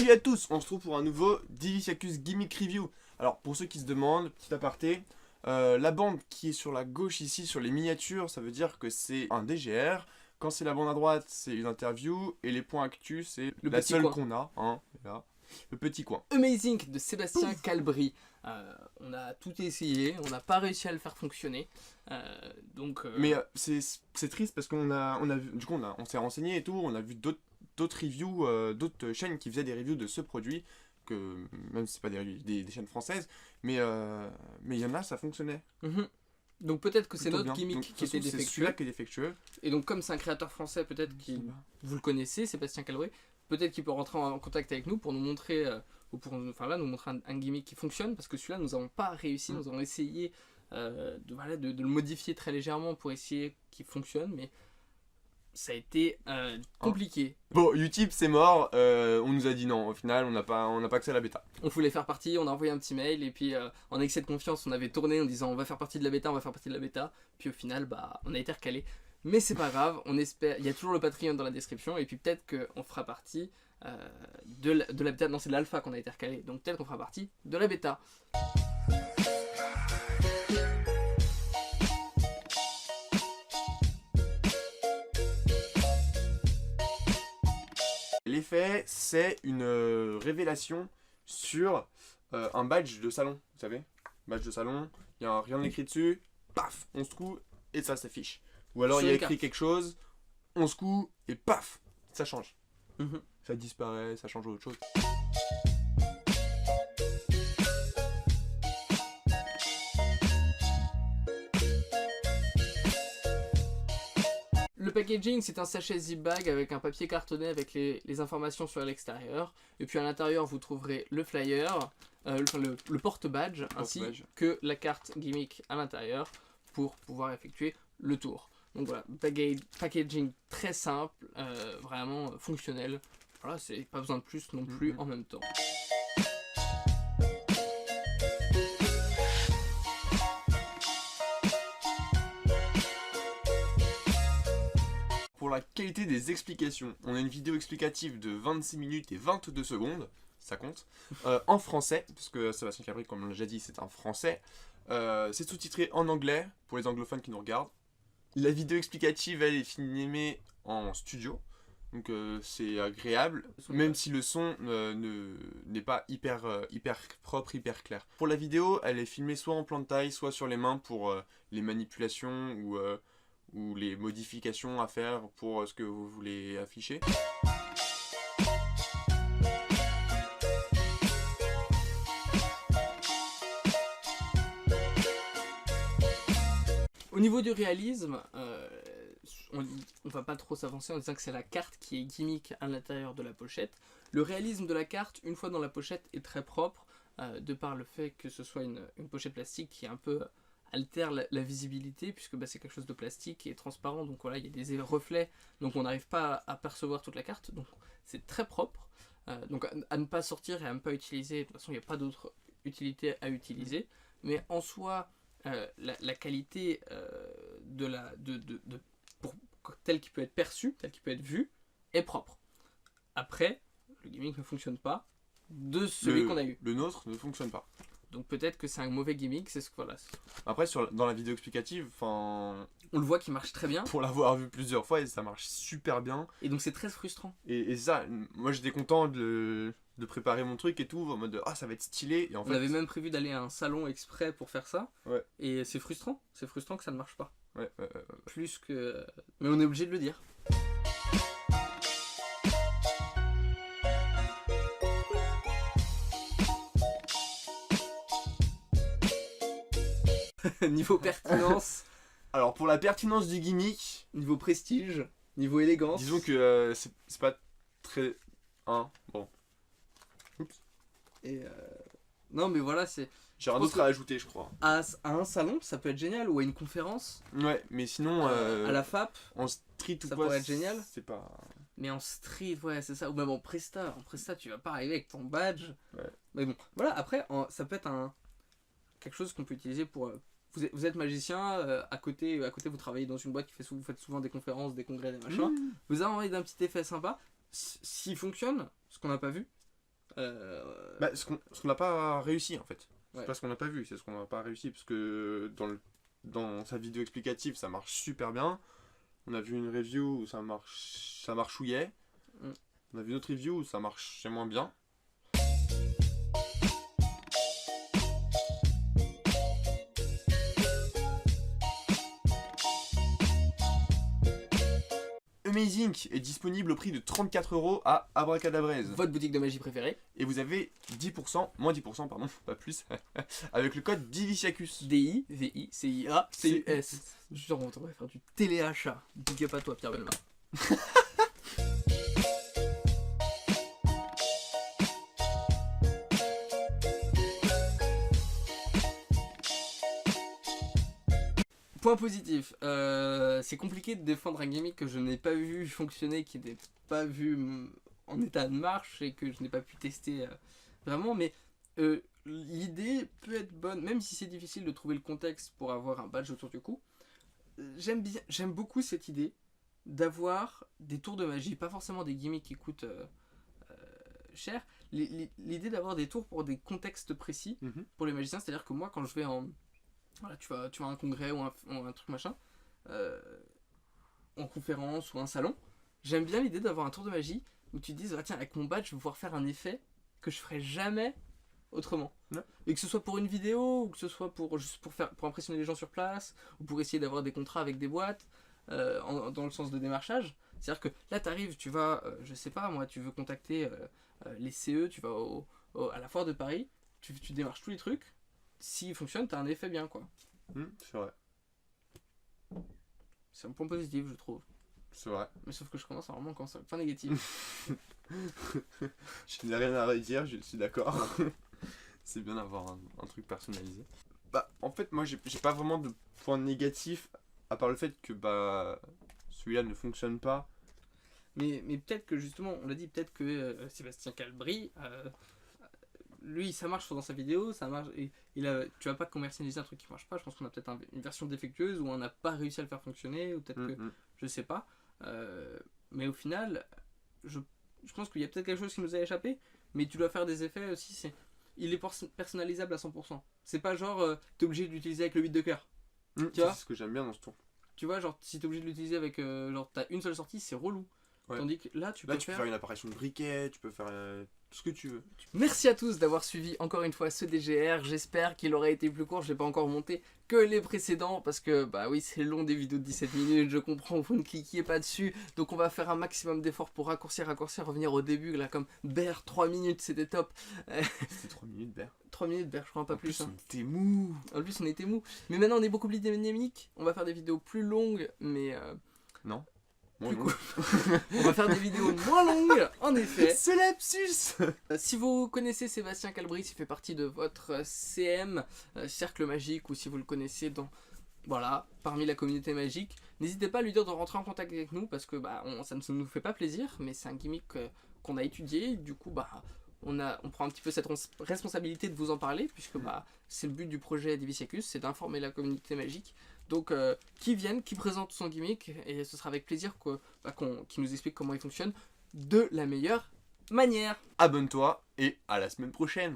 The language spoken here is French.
Salut à tous, on se retrouve pour un nouveau Divisiacus Gimmick Review. Alors pour ceux qui se demandent, petit aparté, la bande qui est sur la gauche ici sur les miniatures, ça veut dire que c'est un DGR. Quand c'est la bande à droite, c'est une interview. Et les points actus, c'est la seule qu'on a. Hein, là. Le petit coin. Amazing de Sébastien Calbry. On a tout essayé, on n'a pas réussi à le faire fonctionner. Mais c'est triste parce qu'on a vu, du coup on s'est renseigné et tout, on a vu d'autres reviews, d'autres chaînes qui faisaient des reviews de ce produit, que même si c'est pas des chaînes françaises, mais il y en a, ça fonctionnait. Donc peut-être que c'est Plutôt notre bien. gimmick Donc, qui était c'est défectueux. celui-là qui est défectueux. Et donc comme c'est un créateur français, peut-être que vous le connaissez, Sébastien Calbry, peut-être qu'il peut rentrer en contact avec nous pour nous montrer, ou pour nous montrer un gimmick qui fonctionne, parce que celui-là nous n'avons pas réussi, nous avons essayé de le modifier très légèrement pour essayer qu'il fonctionne, mais ça a été compliqué. Bon, Utip c'est mort, on nous a dit non, au final on n'a pas accès à la bêta. On voulait faire partie, on a envoyé un petit mail et puis en excès de confiance on avait tourné en disant on va faire partie de la bêta, puis au final on a été recalé. Mais c'est pas grave, on espère, il y a toujours le Patreon dans la description et puis peut-être qu'on fera partie de la bêta, non c'est de l'alpha qu'on a été recalé, donc peut-être qu'on fera partie de la bêta. L'effet, c'est une révélation sur un badge de salon, vous savez. Badge de salon, il n'y a rien écrit dessus, paf, on secoue et ça s'affiche. Ou alors il y a écrit quelque chose, on secoue et paf, ça change. Ça disparaît, ça change à autre chose. Le packaging, c'est un sachet zip bag avec un papier cartonné avec les informations sur l'extérieur. Et puis à l'intérieur, vous trouverez le flyer, le porte-badge, ainsi que la carte gimmick à l'intérieur pour pouvoir effectuer le tour. Donc voilà, packaging très simple, vraiment fonctionnel. Voilà, c'est pas besoin de plus non plus en même temps. Pour la qualité des explications, on a une vidéo explicative de 26 minutes et 22 secondes, ça compte, en français, parce que Sébastien Calbry, comme on l'a déjà dit, c'est un français. C'est sous-titré en anglais, pour les anglophones qui nous regardent. La vidéo explicative, elle est filmée en studio, donc c'est agréable, même si le son n'est pas hyper propre, hyper clair. Pour la vidéo, elle est filmée soit en plan de taille, soit sur les mains pour les manipulations ou les modifications à faire pour ce que vous voulez afficher. Au niveau du réalisme, on va pas trop s'avancer en disant que c'est la carte qui est gimmick à l'intérieur de la pochette. Le réalisme de la carte, une fois dans la pochette, est très propre, de par le fait que ce soit une pochette plastique qui un peu altère la visibilité, puisque c'est quelque chose de plastique et transparent, donc voilà, il y a des reflets, donc on n'arrive pas à percevoir toute la carte, donc c'est très propre. Donc à ne pas sortir et à ne pas utiliser, de toute façon il n'y a pas d'autre utilité à utiliser, mais en soi, la qualité tel qu'il peut être perçu, tel qu'il peut être vu, est propre. Après, le gimmick ne fonctionne pas de celui qu'on a eu. Le nôtre ne fonctionne pas. Donc peut-être que c'est un mauvais gimmick, c'est ce que voilà. Après, dans la vidéo explicative, on le voit qui marche très bien. Pour l'avoir vu plusieurs fois, ça marche super bien. Et donc c'est très frustrant. Et ça, moi j'étais content de préparer mon truc et tout, en mode ça va être stylé. Et en fait, on avait même prévu d'aller à un salon exprès pour faire ça. Ouais. Et c'est frustrant que ça ne marche pas. Ouais. Plus que... Mais on est obligé de le dire. Niveau pertinence. Alors pour la pertinence du gimmick, niveau prestige, niveau élégance. Disons que c'est pas très... bon. Oups. Et non mais voilà, c'est... J'ai rien d'autre à ajouter, je crois. À un salon, ça peut être génial, ou à une conférence. Ouais, mais sinon... à la FAP, en street ou ça quoi, pourrait être génial. C'est pas... Mais en street, ouais, c'est ça. Ou même en Presta. En Presta, tu vas pas arriver avec ton badge. Ouais. Mais bon, voilà, après, ça peut être quelque chose qu'on peut utiliser pour... Vous êtes magicien, à côté vous travaillez dans une boîte vous faites souvent des conférences, des congrès, des machins. Vous avez envie d'un petit effet sympa. S'il fonctionne, ce qu'on n'a pas vu, Bah, ce qu'on n'a pas réussi en fait. C'est Ouais. pas ce qu'on n'a pas vu, c'est ce qu'on n'a pas réussi. Parce que dans sa vidéo explicative, ça marche super bien. On a vu une review où ça marchouillait. Mm. On a vu une autre review où ça marchait moins bien. Amazing est disponible au prix de 34€ à Abracadabraise. Votre boutique de magie préférée. Et vous avez 10%, moins 10%, pardon, pas plus, avec le code DIVICIACUS. DIVICIACUS. Genre, on devrait faire du téléachat. Big up à toi, Pierre Bellemare. Point positif, c'est compliqué de défendre un gimmick que je n'ai pas vu fonctionner, qui n'est pas vu en état de marche et que je n'ai pas pu tester vraiment, mais l'idée peut être bonne, même si c'est difficile de trouver le contexte pour avoir un badge autour du cou. J'aime beaucoup cette idée d'avoir des tours de magie, pas forcément des gimmicks qui coûtent cher, l'idée d'avoir des tours pour des contextes précis pour les magiciens, c'est-à-dire que moi quand je vais en... Voilà, tu vas à un congrès ou un truc machin, en conférence ou un salon, j'aime bien l'idée d'avoir un tour de magie où tu te dises, ah, tiens, avec mon badge, je vais pouvoir faire un effet que je ferais jamais autrement. Ouais. Et que ce soit pour une vidéo, ou que ce soit juste pour impressionner les gens sur place, ou pour essayer d'avoir des contrats avec des boîtes, dans le sens de démarchage. C'est-à-dire que là, tu arrives, tu vas, je sais pas, moi, tu veux contacter les CE, tu vas à la foire de Paris, tu démarches tous les trucs. S'il fonctionne, t'as un effet bien, quoi. C'est vrai. C'est un point positif, je trouve. C'est vrai. Mais sauf que je commence à vraiment commencer à point négatif. Je n'ai rien à redire, je suis d'accord. C'est bien d'avoir un truc personnalisé. Bah, en fait, moi, j'ai pas vraiment de point négatif, à part le fait que, bah, celui-là ne fonctionne pas. Mais peut-être que, justement, on l'a dit, peut-être que Sébastien Calbry, lui, ça marche dans sa vidéo, ça marche. Et tu vas pas commercialiser un truc qui marche pas. Je pense qu'on a peut-être une version défectueuse où on n'a pas réussi à le faire fonctionner, ou peut-être que. Je sais pas. Mais au final, je pense qu'il y a peut-être quelque chose qui nous a échappé, mais tu dois faire des effets aussi. Il est personnalisable à 100%. C'est pas genre, t'es obligé de l'utiliser avec le 8 de cœur. Tu vois, c'est ce que j'aime bien dans ce tour. Tu vois, genre, si t'es obligé de l'utiliser avec. Genre, t'as une seule sortie, c'est relou. Ouais. Tandis que là, tu peux faire une apparition de briquet, tu peux faire tout ce que tu veux. Merci à tous d'avoir suivi encore une fois ce DGR. J'espère qu'il aura été plus court. Je l'ai pas encore monté que les précédents parce que, bah oui, c'est long des vidéos de 17 minutes. Je comprends, vous ne cliquiez pas dessus. Donc, on va faire un maximum d'efforts pour raccourcir, revenir au début. Là, comme Ber, 3 minutes, c'était top. C'était 3 minutes, Ber. 3 minutes, Ber, je crois, pas En plus. On était mou. En plus, on était mou. Mais maintenant, on est beaucoup plus dynamique. On va faire des vidéos plus longues, mais. Non. On va faire des vidéos moins longues, en effet. C'est lapsus. Si vous connaissez Sébastien Calbry, s'il fait partie de votre CM, Cercle Magique, ou si vous le connaissez parmi la communauté magique, n'hésitez pas à lui dire de rentrer en contact avec nous, parce que ça ne nous fait pas plaisir, mais c'est un gimmick qu'on a étudié, du coup on prend un petit peu cette responsabilité de vous en parler, puisque c'est le but du projet Diviciacus, c'est d'informer la communauté magique. Donc, qui présente son gimmick, et ce sera avec plaisir qu'il nous explique comment il fonctionne de la meilleure manière. Abonne-toi et à la semaine prochaine.